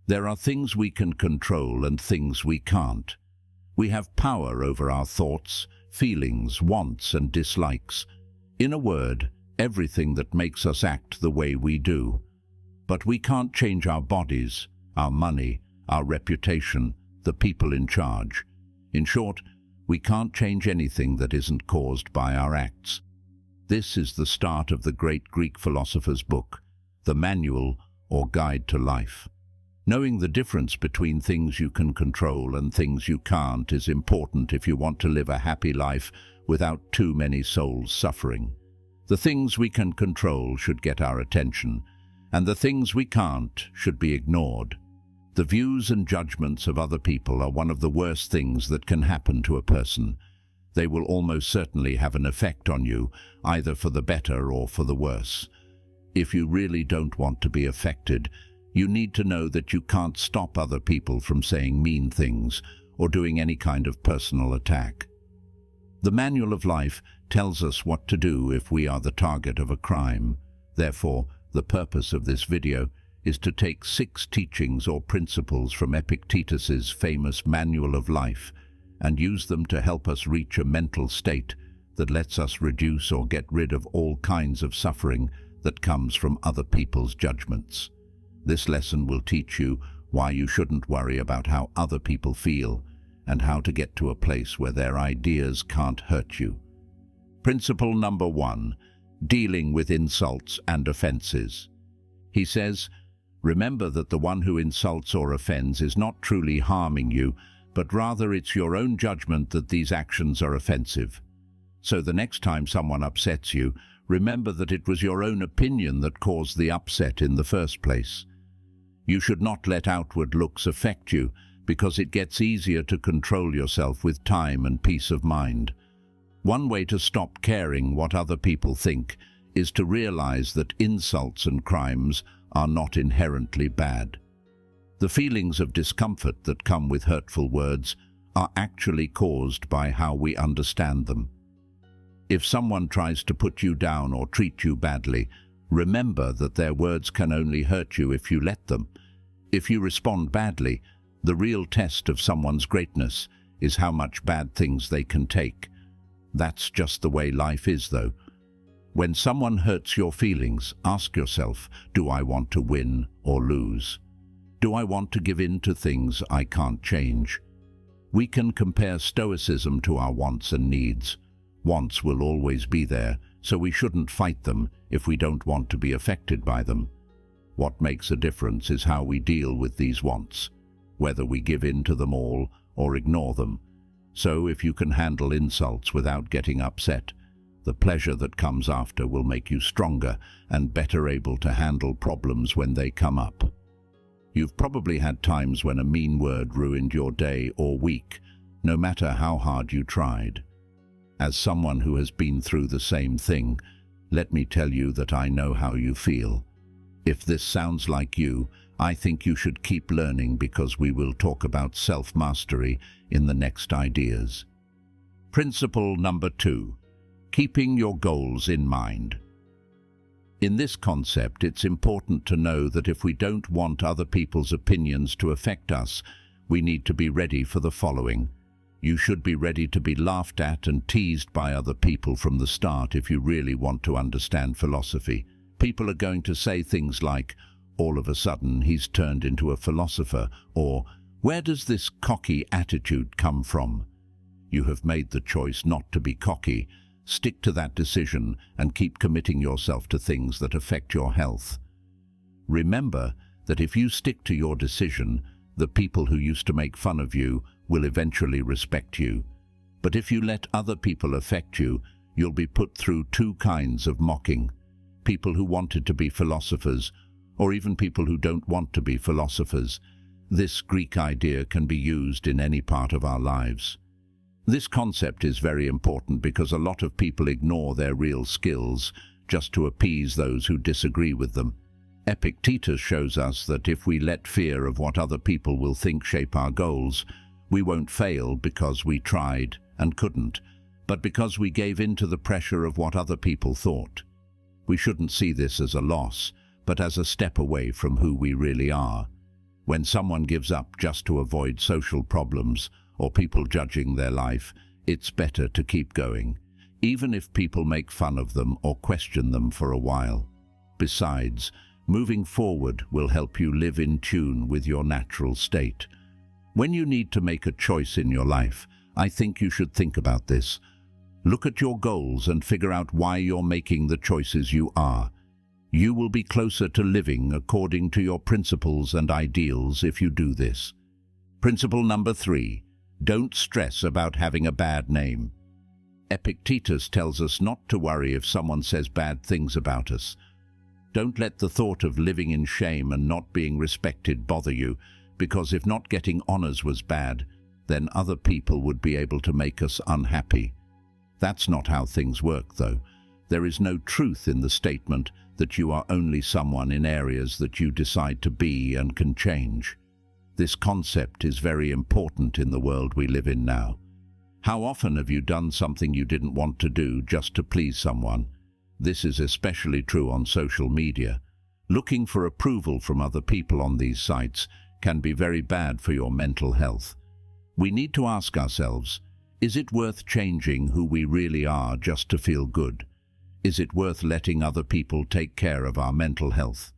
There are things we can control and things we can't. We have power over our thoughts, feelings, wants and dislikes. In a word, everything that makes us act the way we do. But we can't change our bodies, our money, our reputation, the people in charge. In short, we can't change anything that isn't caused by our acts. This is the start of the great Greek philosopher's book, the Manual or Guide to Life. Knowing the difference between things you can control and things you can't is important if you want to live a happy life without too many souls suffering. The things we can control should get our attention, and the things we can't should be ignored. The views and judgments of other people are one of the worst things that can happen to a person. They will almost certainly have an effect on you, either for the better or for the worse. If you really don't want to be affected, you need to know that you can't stop other people from saying mean things or doing any kind of personal attack. The Manual of Life tells us what to do if we are the target of a crime. Therefore, the purpose of this video is to take 6 teachings or principles from Epictetus's famous Manual of Life and use them to help us reach a mental state that lets us reduce or get rid of all kinds of suffering that comes from other people's judgments. This lesson will teach you why you shouldn't worry about how other people feel and how to get to a place where their ideas can't hurt you. Principle number 1, dealing with insults and offenses. He says, remember that the one who insults or offends is not truly harming you, but rather it's your own judgment that these actions are offensive. So the next time someone upsets you, remember that it was your own opinion that caused the upset in the first place. You should not let outward looks affect you, because it gets easier to control yourself with time and peace of mind. One way to stop caring what other people think is to realize that insults and crimes are not inherently bad. The feelings of discomfort that come with hurtful words are actually caused by how we understand them. If someone tries to put you down or treat you badly, remember that their words can only hurt you if you let them. If you respond badly, the real test of someone's greatness is how much bad things they can take. That's just the way life is, though. When someone hurts your feelings, ask yourself, do I want to win or lose? Do I want to give in to things I can't change? We can compare Stoicism to our wants and needs. Wants will always be there, so we shouldn't fight them if we don't want to be affected by them. What makes a difference is how we deal with these wants, whether we give in to them all or ignore them. So if you can handle insults without getting upset, the pleasure that comes after will make you stronger and better able to handle problems when they come up. You've probably had times when a mean word ruined your day or week, no matter how hard you tried. As someone who has been through the same thing, let me tell you that I know how you feel. If this sounds like you, I think you should keep learning, because we will talk about self-mastery in the next ideas. Principle number 2, keeping your goals in mind. In this concept, it's important to know that if we don't want other people's opinions to affect us, we need to be ready for the following. You should be ready to be laughed at and teased by other people from the start if you really want to understand philosophy. People are going to say things like, all of a sudden he's turned into a philosopher, or where does this cocky attitude come from? You have made the choice not to be cocky. Stick to that decision and keep committing yourself to things that affect your health. Remember that if you stick to your decision, the people who used to make fun of you will eventually respect you. But if you let other people affect you, you'll be put through 2 kinds of mocking. People who wanted to be philosophers, or even people who don't want to be philosophers. This Greek idea can be used in any part of our lives. This concept is very important because a lot of people ignore their real skills just to appease those who disagree with them. Epictetus shows us that if we let fear of what other people will think shape our goals, we won't fail because we tried and couldn't, but because we gave in to the pressure of what other people thought. We shouldn't see this as a loss, but as a step away from who we really are. When someone gives up just to avoid social problems or people judging their life, it's better to keep going, even if people make fun of them or question them for a while. Besides, moving forward will help you live in tune with your natural state. When you need to make a choice in your life, I think you should think about this. Look at your goals and figure out why you're making the choices you are. You will be closer to living according to your principles and ideals if you do this. Principle number 3. Don't stress about having a bad name. Epictetus tells us not to worry if someone says bad things about us. Don't let the thought of living in shame and not being respected bother you, because if not getting honors was bad, then other people would be able to make us unhappy. That's not how things work, though. There is no truth in the statement that you are only someone in areas that you decide to be and can change. This concept is very important in the world we live in now. How often have you done something you didn't want to do just to please someone? This is especially true on social media. Looking for approval from other people on these sites can be very bad for your mental health. We need to ask ourselves, is it worth changing who we really are just to feel good? Is it worth letting other people take care of our mental health?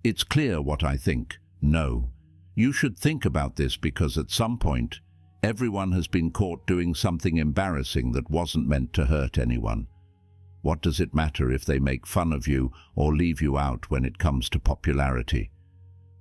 It's clear what I think. No. You should think about this because at some point, everyone has been caught doing something embarrassing that wasn't meant to hurt anyone. What does it matter if they make fun of you or leave you out when it comes to popularity?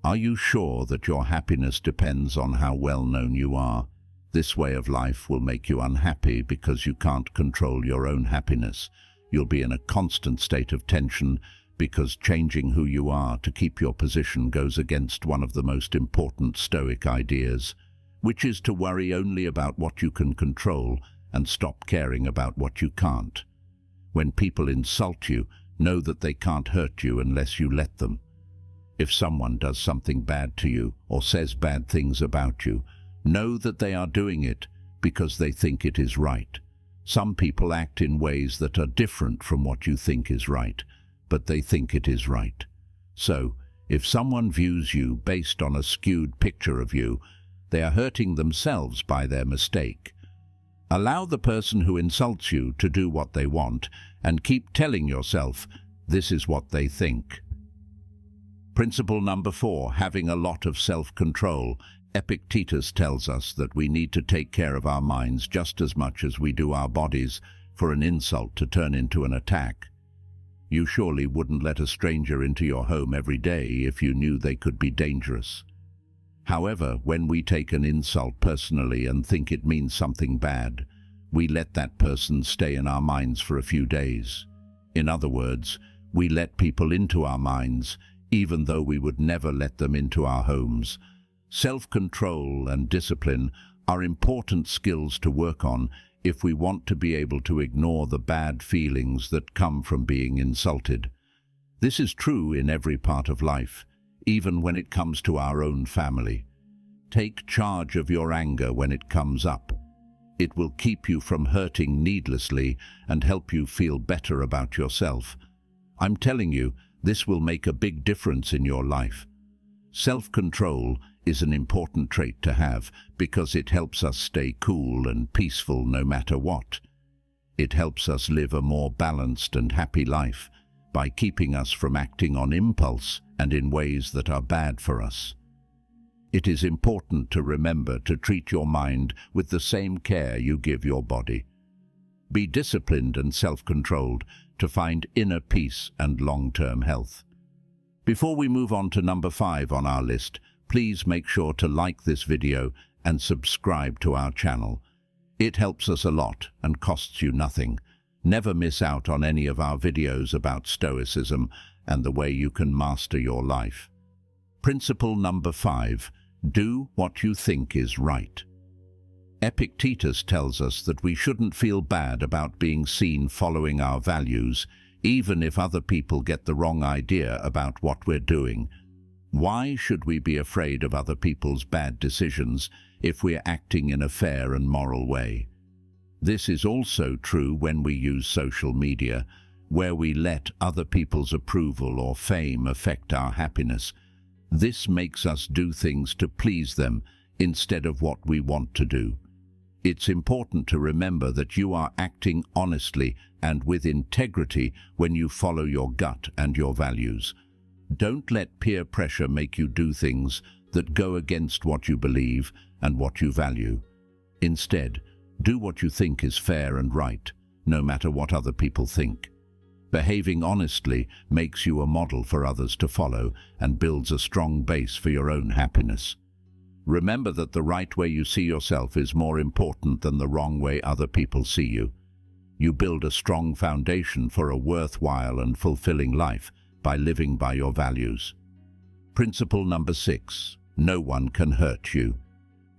Are you sure that your happiness depends on how well known you are? This way of life will make you unhappy because you can't control your own happiness. You'll be in a constant state of tension because changing who you are to keep your position goes against one of the most important Stoic ideas, which is to worry only about what you can control and stop caring about what you can't. When people insult you, know that they can't hurt you unless you let them. If someone does something bad to you or says bad things about you, know that they are doing it because they think it is right. Some people act in ways that are different from what you think is right, but they think it is right. So, if someone views you based on a skewed picture of you, they are hurting themselves by their mistake. Allow the person who insults you to do what they want and keep telling yourself, this is what they think. Principle number 4, having a lot of self-control. Epictetus tells us that we need to take care of our minds just as much as we do our bodies for an insult to turn into an attack. You surely wouldn't let a stranger into your home every day if you knew they could be dangerous. However, when we take an insult personally and think it means something bad, we let that person stay in our minds for a few days. In other words, we let people into our minds, even though we would never let them into our homes. Self-control and discipline are important skills to work on if we want to be able to ignore the bad feelings that come from being insulted. This is true in every part of life, even when it comes to our own family. Take charge of your anger when it comes up. It will keep you from hurting needlessly and help you feel better about yourself. I'm telling you, this will make a big difference in your life. Self-control is an important trait to have because it helps us stay cool and peaceful no matter what. It helps us live a more balanced and happy life by keeping us from acting on impulse and in ways that are bad for us. It is important to remember to treat your mind with the same care you give your body. Be disciplined and self-controlled to find inner peace and long-term health. Before we move on to number 5 on our list, please make sure to like this video and subscribe to our channel. It helps us a lot and costs you nothing. Never miss out on any of our videos about Stoicism and the way you can master your life. Principle number 5, do what you think is right. Epictetus tells us that we shouldn't feel bad about being seen following our values, even if other people get the wrong idea about what we're doing. Why should we be afraid of other people's bad decisions if we're acting in a fair and moral way? This is also true when we use social media, where we let other people's approval or fame affect our happiness. This makes us do things to please them instead of what we want to do. It's important to remember that you are acting honestly and with integrity when you follow your gut and your values. Don't let peer pressure make you do things that go against what you believe and what you value. Instead, do what you think is fair and right, no matter what other people think. Behaving honestly makes you a model for others to follow and builds a strong base for your own happiness. Remember that the right way you see yourself is more important than the wrong way other people see you. You build a strong foundation for a worthwhile and fulfilling life by living by your values. Principle number 6. No one can hurt you.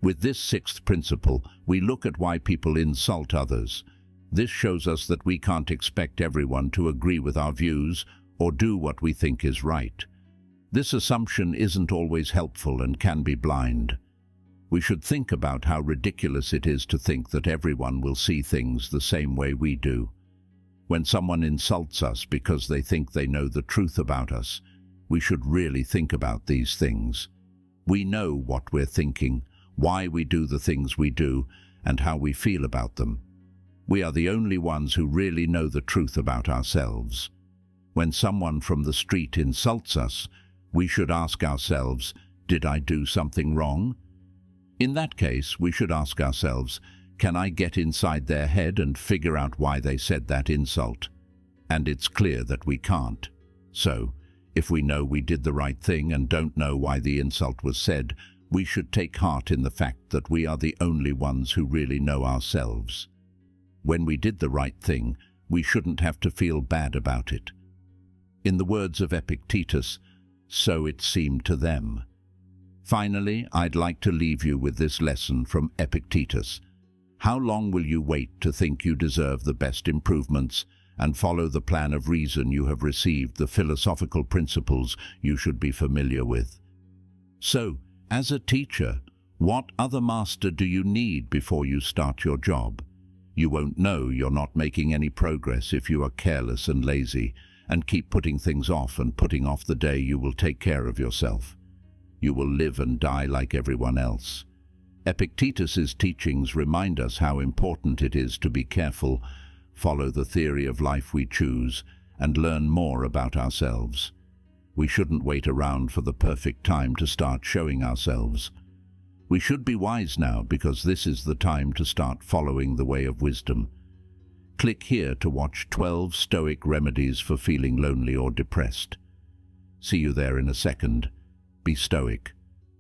With this 6th principle, we look at why people insult others. This shows us that we can't expect everyone to agree with our views or do what we think is right. This assumption isn't always helpful and can be blind. We should think about how ridiculous it is to think that everyone will see things the same way we do. When someone insults us because they think they know the truth about us, we should really think about these things. We know what we're thinking, why we do the things we do, and how we feel about them. We are the only ones who really know the truth about ourselves. When someone from the street insults us, we should ask ourselves, did I do something wrong? In that case, we should ask ourselves, can I get inside their head and figure out why they said that insult? And it's clear that we can't. So, if we know we did the right thing and don't know why the insult was said, we should take heart in the fact that we are the only ones who really know ourselves. When we did the right thing, we shouldn't have to feel bad about it. In the words of Epictetus, so it seemed to them. Finally, I'd like to leave you with this lesson from Epictetus. How long will you wait to think you deserve the best improvements and follow the plan of reason you have received the philosophical principles you should be familiar with? So, as a teacher, what other master do you need before you start your job? You won't know you're not making any progress if you are careless and lazy and keep putting things off and putting off the day you will take care of yourself. You will live and die like everyone else. Epictetus's teachings remind us how important it is to be careful, follow the theory of life we choose, and learn more about ourselves. We shouldn't wait around for the perfect time to start showing ourselves. We should be wise now because this is the time to start following the way of wisdom. Click here to watch 12 Stoic remedies for feeling lonely or depressed. See you there in a second. Be stoic.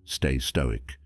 Stay stoic.